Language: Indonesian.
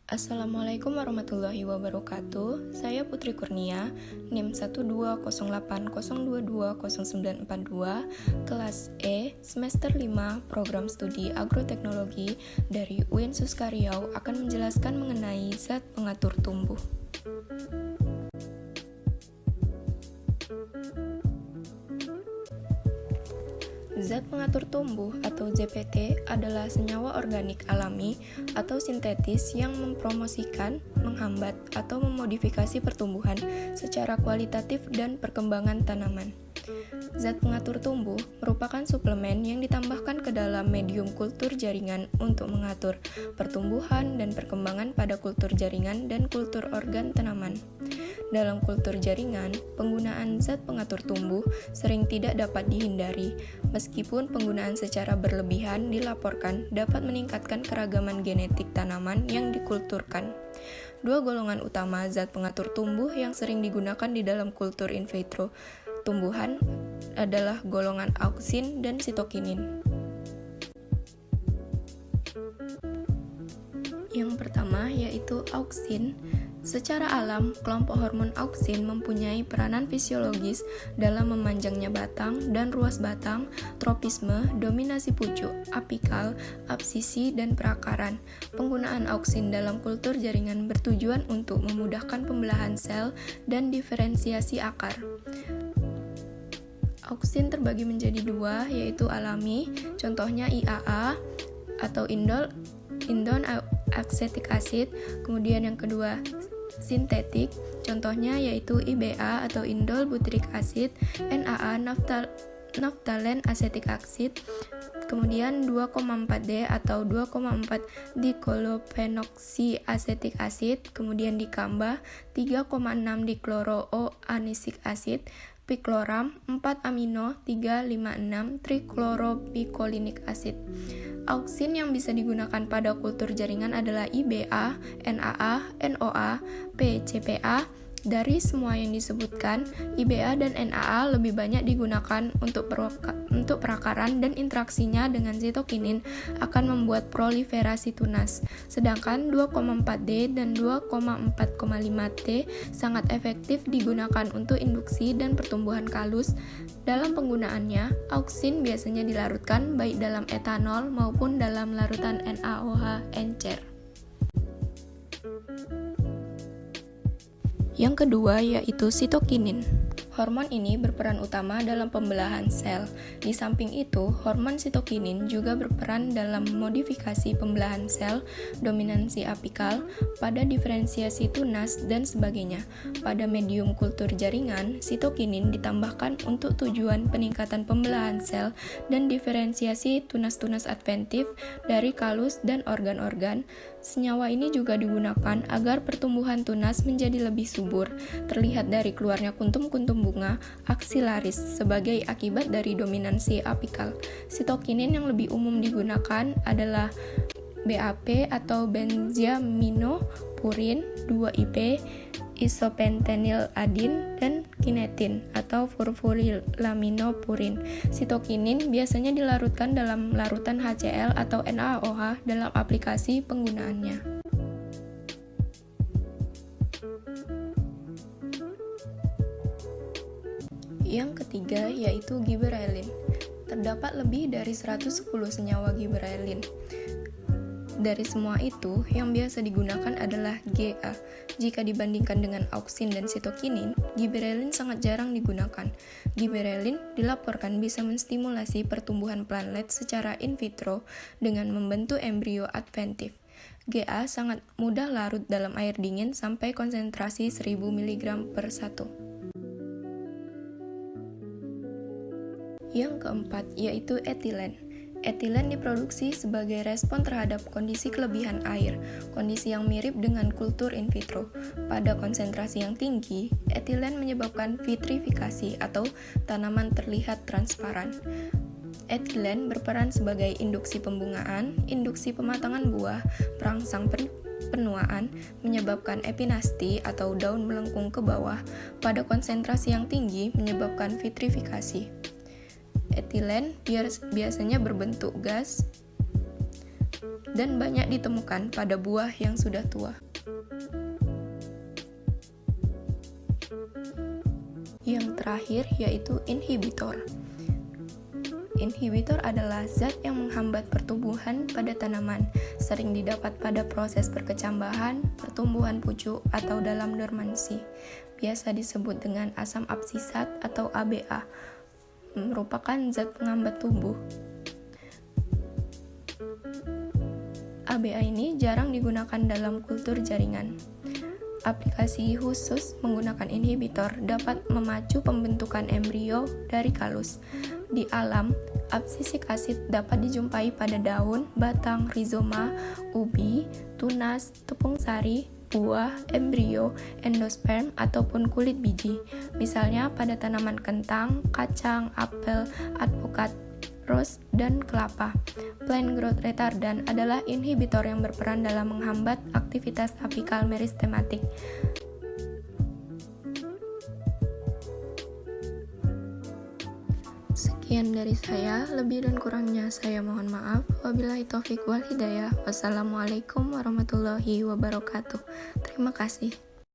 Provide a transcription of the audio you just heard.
Assalamualaikum warahmatullahi wabarakatuh. Saya Putri Kurnia, NIM 12080220942, kelas E, semester 5, program studi agroteknologi dari UIN Suskaryau akan menjelaskan mengenai zat pengatur tumbuh. Zat pengatur tumbuh atau ZPT adalah senyawa organik alami atau sintetis yang mempromosikan, menghambat, atau memodifikasi pertumbuhan secara kualitatif dan perkembangan tanaman. Zat pengatur tumbuh merupakan suplemen yang ditambahkan ke dalam medium kultur jaringan untuk mengatur pertumbuhan dan perkembangan pada kultur jaringan dan kultur organ tanaman. Dalam kultur jaringan, penggunaan zat pengatur tumbuh sering tidak dapat dihindari, meskipun penggunaan secara berlebihan dilaporkan dapat meningkatkan keragaman genetik tanaman yang dikulturkan. Dua golongan utama zat pengatur tumbuh yang sering digunakan di dalam kultur in vitro tumbuhan adalah golongan auksin dan sitokinin. Yang pertama yaitu auksin. Secara alam, kelompok hormon auksin mempunyai peranan fisiologis dalam memanjangnya batang dan ruas batang, tropisme, dominasi pucuk, apikal, absisi, dan perakaran. Penggunaan auksin dalam kultur jaringan bertujuan untuk memudahkan pembelahan sel dan diferensiasi akar. Auksin terbagi menjadi dua, yaitu alami, contohnya IAA atau indol acetic acid, kemudian yang kedua sintetik, contohnya yaitu IBA atau indol butyric acid, NAA naphthalene acetic acid, kemudian 2,4D atau 2,4 diklorophenoxy acetic acid, kemudian dikambah 3,6 dikloro-O-anisic acid, pikloram 4 amino 356 trichloropicolinic acid. Auksin yang bisa digunakan pada kultur jaringan adalah IBA, NAA, NOA, PCPA. Dari semua yang disebutkan, IBA dan NAA lebih banyak digunakan untuk perakaran dan interaksinya dengan sitokinin akan membuat proliferasi tunas. Sedangkan 2,4D dan 2,4,5T sangat efektif digunakan untuk induksi dan pertumbuhan kalus. Dalam penggunaannya, auksin biasanya dilarutkan baik dalam etanol maupun dalam larutan NaOH encer. Yang kedua yaitu sitokinin. Hormon ini berperan utama dalam pembelahan sel. Di samping itu, hormon sitokinin juga berperan dalam modifikasi pembelahan sel, dominansi apikal, pada diferensiasi tunas, dan sebagainya. Pada medium kultur jaringan, sitokinin ditambahkan untuk tujuan peningkatan pembelahan sel dan diferensiasi tunas-tunas adventif dari kalus dan organ-organ. Senyawa ini juga digunakan agar pertumbuhan tunas menjadi lebih subur, terlihat dari keluarnya kuntum-kuntum bunga aksilaris sebagai akibat dari dominansi apikal. Sitokinin yang lebih umum digunakan adalah BAP atau benziaminopurin, 2IP, isopenteniladin, dan kinetin atau furfurylaminopurin. Sitokinin biasanya dilarutkan dalam larutan HCl atau NaOH dalam aplikasi penggunaannya. Yang ketiga yaitu gibberellin. Terdapat lebih dari 110 senyawa gibberellin. Dari semua itu, yang biasa digunakan adalah GA. Jika dibandingkan dengan auksin dan sitokinin, gibberellin sangat jarang digunakan. Gibberellin dilaporkan bisa menstimulasi pertumbuhan planlet secara in vitro dengan membentuk embrio adventif. GA sangat mudah larut dalam air dingin sampai konsentrasi 1000 mg/1. Yang keempat yaitu etilen. Etilen diproduksi sebagai respon terhadap kondisi kelebihan air, kondisi yang mirip dengan kultur in vitro. Pada konsentrasi yang tinggi, etilen menyebabkan vitrifikasi atau tanaman terlihat transparan. Etilen berperan sebagai induksi pembungaan, induksi pematangan buah, perangsang penuaan, menyebabkan epinasti atau daun melengkung ke bawah. Pada konsentrasi yang tinggi menyebabkan vitrifikasi. Etilen biasanya berbentuk gas dan banyak ditemukan pada buah yang sudah tua. Yang terakhir yaitu inhibitor. Inhibitor adalah zat yang menghambat pertumbuhan pada tanaman, sering didapat pada proses perkecambahan, pertumbuhan pucuk, atau dalam dormansi. Biasa disebut dengan asam absisat atau ABA, merupakan zat penghambat tumbuh. ABA ini jarang digunakan dalam kultur jaringan. Aplikasi khusus menggunakan inhibitor dapat memacu pembentukan embrio dari kalus. Di alam, absisik asid dapat dijumpai pada daun, batang, rizoma, ubi, tunas, tepung sari, buah, embrio, endosperm, ataupun kulit biji. Misalnya pada tanaman kentang, kacang, apel, alpukat, rose, dan kelapa. Plant growth retardant adalah inhibitor yang berperan dalam menghambat aktivitas apikal meristematik. Sekian dari saya, lebih dan kurangnya saya mohon maaf. Wabillahi taufiq wal hidayah. Wassalamualaikum warahmatullahi wabarakatuh. Terima kasih.